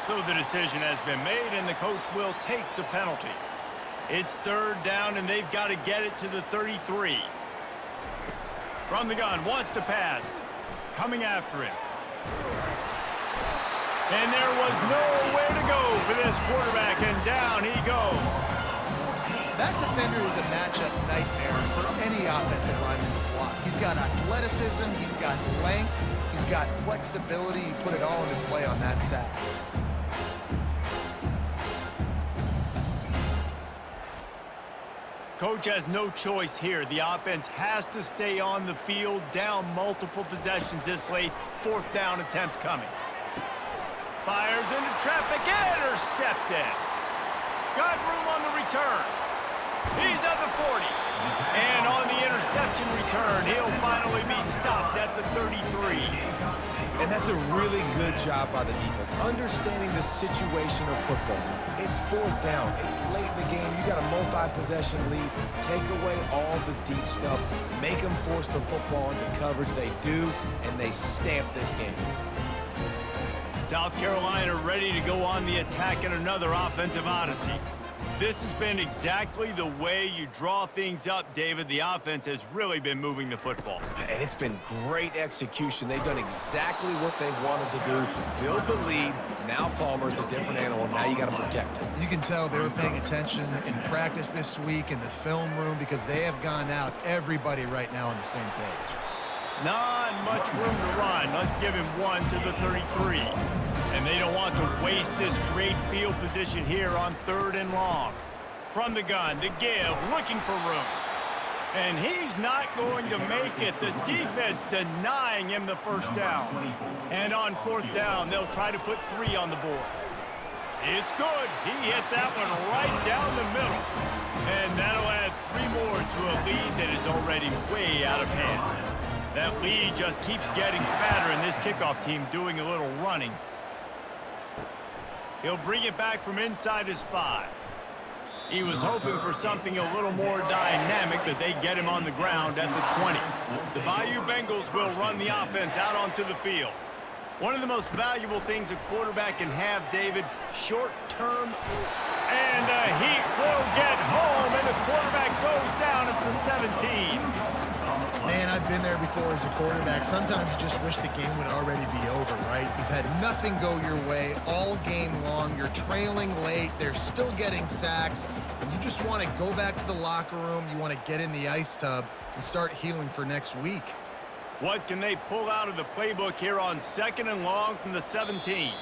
So the decision has been made, and the coach will take the penalty. It's third down, and they've got to get it to the 33. From the gun, wants to pass. Coming after him. And there was nowhere to go for this quarterback, and down he goes. That defender is a matchup nightmare for any offensive lineman to block. He's got athleticism, he's got length, he's got flexibility. He put it all on display on that sack. Coach has no choice here. The offense has to stay on the field, down multiple possessions this late. Fourth down attempt coming. Fires into traffic, intercepted. Got room on the return. He's at the 40. And on the interception return, he'll finally be stopped at the 33. And that's a really good job by the defense, understanding the situation of football. It's fourth down. It's late in the game. You got a multi-possession lead. Take away all the deep stuff. Make them force the football into coverage. They do, and they stamp this game. South Carolina ready to go on the attack in another offensive odyssey. This has been exactly the way you draw things up, David. The offense has really been moving the football. And it's been great execution. They've done exactly what they've wanted to do. Build the lead. Now Palmer's a different animal. Now you got to protect him. You can tell they were paying attention in practice this week in the film room because they have gone out, everybody right now on the same page. Not much room to run. Let's give him one to the 33. And they don't want to waste this great field position here on third and long. From the gun, to give, looking for room. And he's not going to make it. The defense denying him the first down. And on fourth down, they'll try to put 3 on the board. It's good. He hit that one right down the middle. And that'll add 3 more to a lead that is already way out of hand. That lead just keeps getting fatter, and this kickoff team doing a little running. He'll bring it back from inside his 5. He was hoping for something a little more dynamic, but they get him on the ground at the 20. The Bayou Bengals will run the offense out onto the field. One of the most valuable things a quarterback can have, David, short-term. And the Heat will get home, and the quarterback goes down at the 17. Man, I've been there before as a quarterback. Sometimes you just wish the game would already be over, right? You've had nothing go your way all game long. You're trailing late. They're still getting sacks. And you just want to go back to the locker room. You want to get in the ice tub and start healing for next week. What can they pull out of the playbook here on second and long from the 17?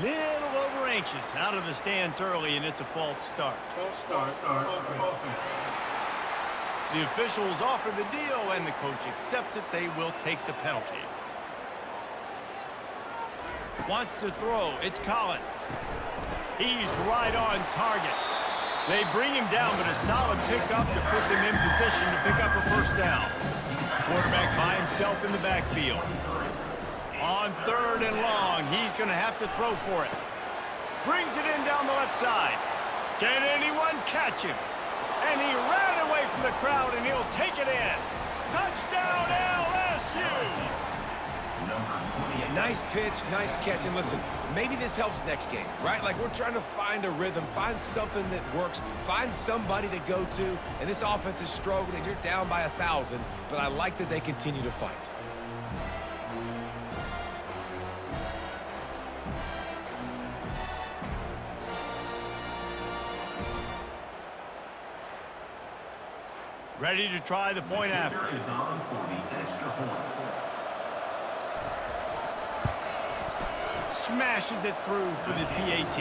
Little over anxious out of the stands early, and it's a false start. False start. Offense. The officials offer the deal, and the coach accepts it. They will take the penalty. Wants to throw. It's Collins. He's right on target. They bring him down, but a solid pickup to put them in position to pick up a first down. Quarterback by himself in the backfield. On third and long, he's going to have to throw for it. Brings it in down the left side. Can anyone catch him? And he ran away from the crowd, and he'll take it in. Touchdown, LSU! Yeah, nice pitch, nice catch. And listen, maybe this helps next game, right? Like, we're trying to find a rhythm, find something that works, find somebody to go to. And this offense is struggling. You're down by 1,000, but I like that they continue to fight. Ready to try the point after. Is on for the extra point. Smashes it through for the PAT.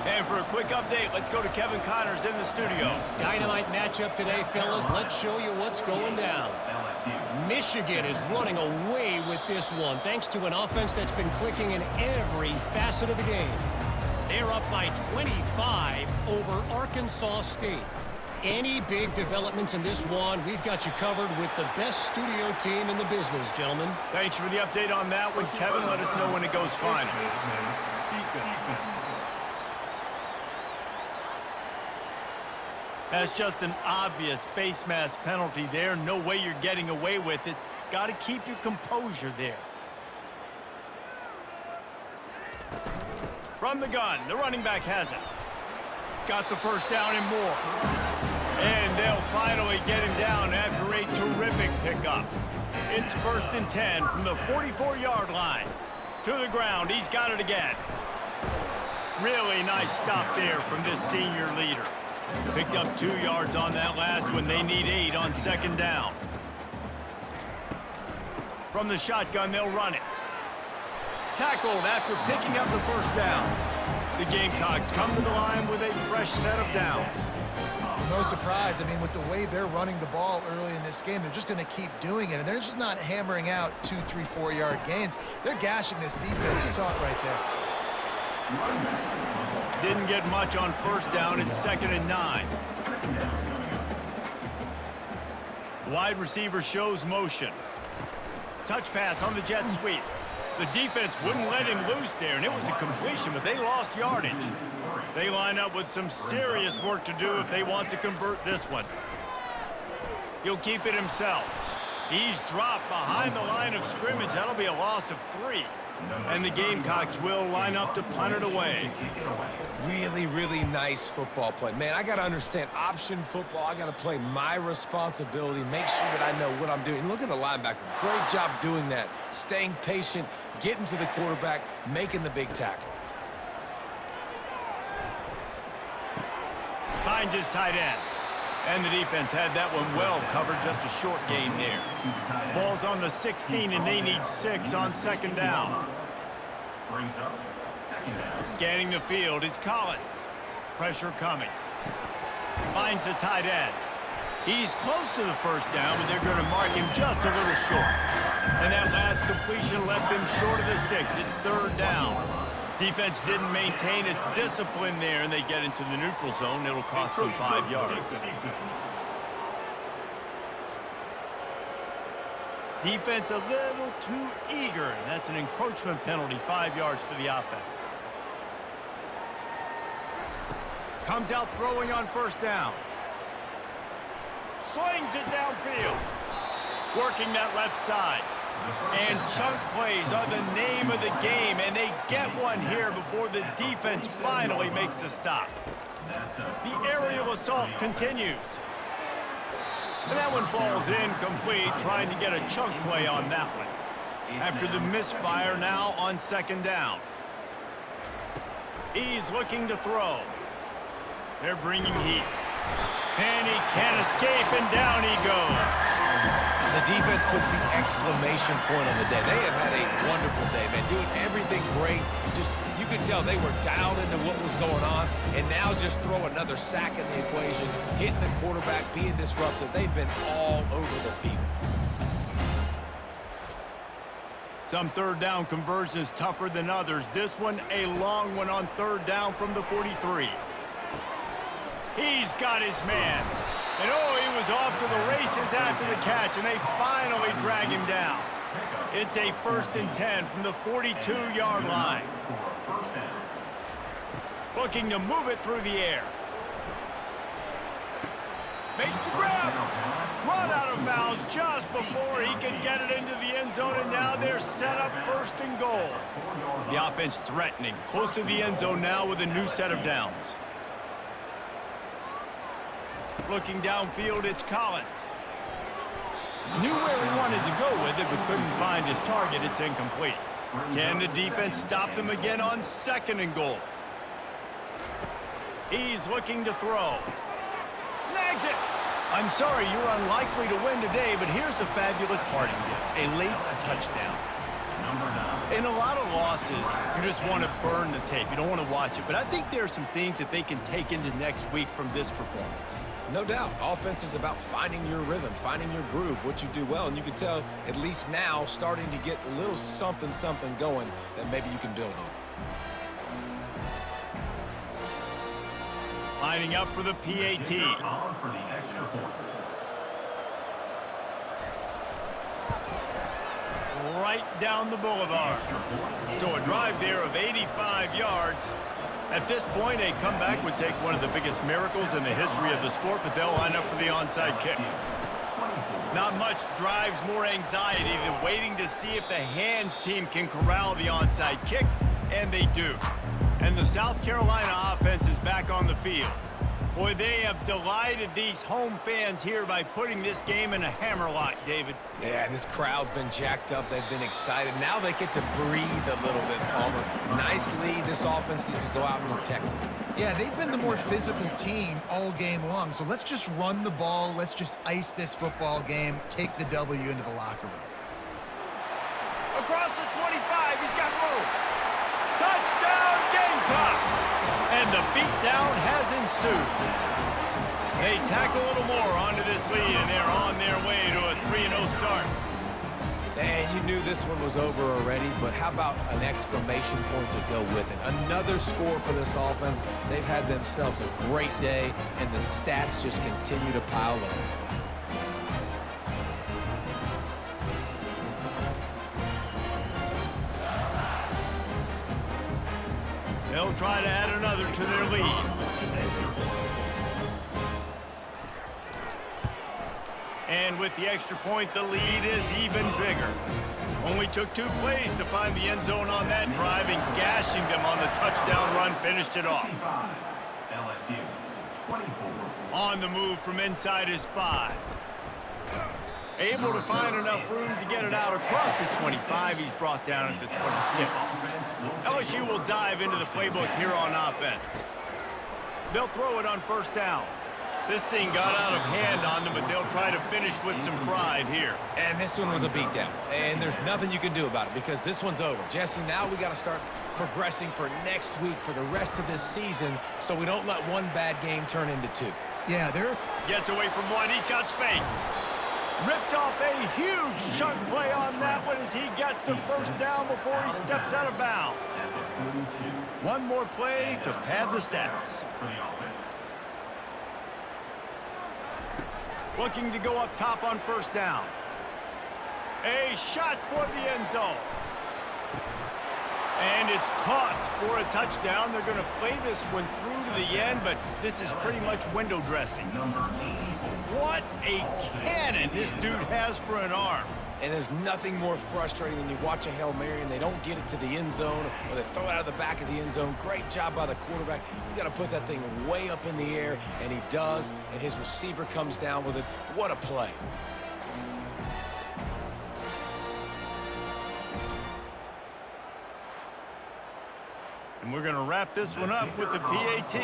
And for a quick update, let's go to Kevin Connors in the studio. Dynamite matchup today, fellas. Let's show you what's going down. Michigan is running away with this one, thanks to an offense that's been clicking in every facet of the game. They're up by 25 over Arkansas State. Any big developments in this one, we've got you covered with the best studio team in the business, gentlemen. Thanks for the update on that one, Kevin. Let us know when it goes final. That's just an obvious face mask penalty there. No way you're getting away with it. Got to keep your composure there. From the gun, the running back has it. Got the first down and more. And they'll finally get him down after a terrific pickup. It's 1st and 10 from the 44-yard line. To the ground, he's got it again. Really nice stop there from this senior leader. Picked up 2 yards on that last one. They need 8 on 2nd down. From the shotgun, they'll run it. Tackled after picking up the first down. The Gamecocks come to the line with a fresh set of downs. No surprise. I mean, with the way they're running the ball early in this game, they're just going to keep doing it. And they're just not hammering out 2, 3, 4-yard gains. They're gashing this defense. You saw it right there. Didn't get much on 1st down. It's 2nd and 9. Wide receiver shows motion. Touch pass on the jet sweep. The defense wouldn't let him loose there, and it was a completion, but they lost yardage. They line up with some serious work to do if they want to convert this one. He'll keep it himself. He's dropped behind the line of scrimmage. That'll be a loss of 3. And the Gamecocks will line up to punt it away. Really, really nice football play. Man, I got to understand option football. I got to play my responsibility, make sure that I know what I'm doing. Look at the linebacker. Great job doing that. Staying patient, getting to the quarterback, making the big tackle. Finds his tight end. And the defense had that one well covered, just a short gain there. Ball's on the 16, and they need 6 on 2nd down. Scanning the field, it's Collins. Pressure coming. Finds the tight end. He's close to the first down, but they're going to mark him just a little short. And that last completion left him short of the sticks. It's 3rd down. Defense didn't maintain its discipline there, and they get into the neutral zone. It'll cost them 5 yards. Defense a little too eager. That's an encroachment penalty, 5 yards for the offense. Comes out throwing on 1st down. Slings it downfield. Working that left side. And chunk plays are the name of the game, and they get one here before the defense finally makes the stop. The aerial assault continues. And that one falls incomplete, trying to get a chunk play on that one. After the misfire, now on 2nd down. He's looking to throw. They're bringing heat. And he can't escape, and down he goes. The defense puts the exclamation point on the day. They have had a wonderful day, man. Doing everything great. Just, you could tell they were dialed into what was going on. And now just throw another sack in the equation, hitting the quarterback, being disruptive. They've been all over the field. Some 3rd down conversions tougher than others. This one, a long one on 3rd down from the 43. He's got his man. And oh, he was off to the races after the catch, and they finally drag him down. It's a 1st and 10 from the 42-yard line. Looking to move it through the air. Makes the grab. Run out of bounds just before he could get it into the end zone, and now they're set up first and goal. The offense threatening, close to the end zone now with a new set of downs. Looking downfield, it's Collins. Knew where he wanted to go with it, but couldn't find his target. It's incomplete. Can the defense stop them again on second and goal? He's looking to throw. Snags it. I'm sorry, you're unlikely to win today, but here's a fabulous parting gift. A late touchdown. In a lot of losses, you just want to burn the tape. You don't want to watch it. But I think there are some things that they can take into next week from this performance. No doubt. Offense is about finding your rhythm, finding your groove, what you do well. And you can tell, at least now, starting to get a little something going that maybe you can build on. Lining up for the PAT. On for the extra point. Right down the boulevard. So a drive there of 85 yards. At this point, a comeback would take one of the biggest miracles in the history of the sport, but they'll line up for the onside kick. Not much drives more anxiety than waiting to see if the hands team can corral the onside kick, and they do. And the South Carolina offense is back on the field. Boy, they have delighted these home fans here by putting this game in a hammerlock, David. Yeah, this crowd's been jacked up. They've been excited. Now they get to breathe a little bit, Palmer. Nice lead. This offense needs to go out and protect it. Yeah, they've been the more physical team all game long. So let's just run the ball. Let's just ice this football game. Take the W into the locker room. Across the 25, he's got room. Touchdown, Gamecocks! And the beatdown has ensued. They tack a little more onto this lead, and they're on their way to a 3-0 start. Man, you knew this one was over already, but how about an exclamation point to go with it? Another score for this offense. They've had themselves a great day, and the stats just continue to pile up. They'll try to add another to their lead. And with the extra point, the lead is even bigger. Only took 2 plays to find the end zone on that drive, and gashing them on the touchdown run finished it off. LSU 24. On the move from inside his 5. Able to find enough room to get it out across the 25. He's brought down at the 26. LSU will dive into the playbook here on offense. They'll throw it on first down. This thing got out of hand on them, but they'll try to finish with some pride here. And this one was a beatdown, and there's nothing you can do about it because this one's over. Jesse, now we got to start progressing for next week, for the rest of this season, so we don't let one bad game turn into 2. Yeah, they're... Gets away from one. He's got space. Ripped off a huge chunk play on that one as he gets the first down before he steps out of bounds. One more play to pad the stats. For the offense. Looking to go up top on first down. A shot toward the end zone. And it's caught for a touchdown. They're going to play this one through to the end, but this is pretty much window dressing. What a cannon this dude has for an arm. And there's nothing more frustrating than you watch a Hail Mary and they don't get it to the end zone, or they throw it out of the back of the end zone. Great job by the quarterback. You got to put that thing way up in the air, and he does, and his receiver comes down with it. What a play. And we're going to wrap this one up with the PAT.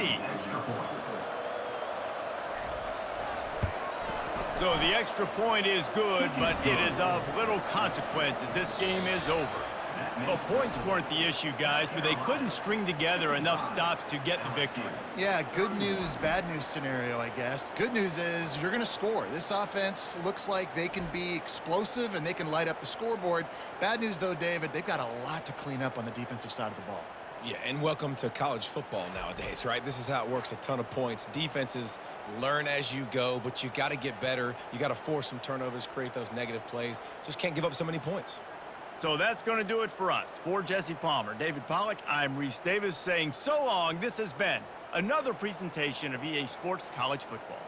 So the extra point is good, but it is of little consequence as this game is over. Well, points weren't the issue, guys, but they couldn't string together enough stops to get the victory. Yeah, good news, bad news scenario, I guess. Good news is you're going to score. This offense looks like they can be explosive and they can light up the scoreboard. Bad news, though, David, they've got a lot to clean up on the defensive side of the ball. Yeah, and welcome to college football nowadays, right? This is how it works, a ton of points. Defenses learn as you go, but you got to get better. You got to force some turnovers, create those negative plays. Just can't give up so many points. So that's going to do it for us. For Jesse Palmer, David Pollack, I'm Reese Davis saying so long. This has been another presentation of EA Sports College Football.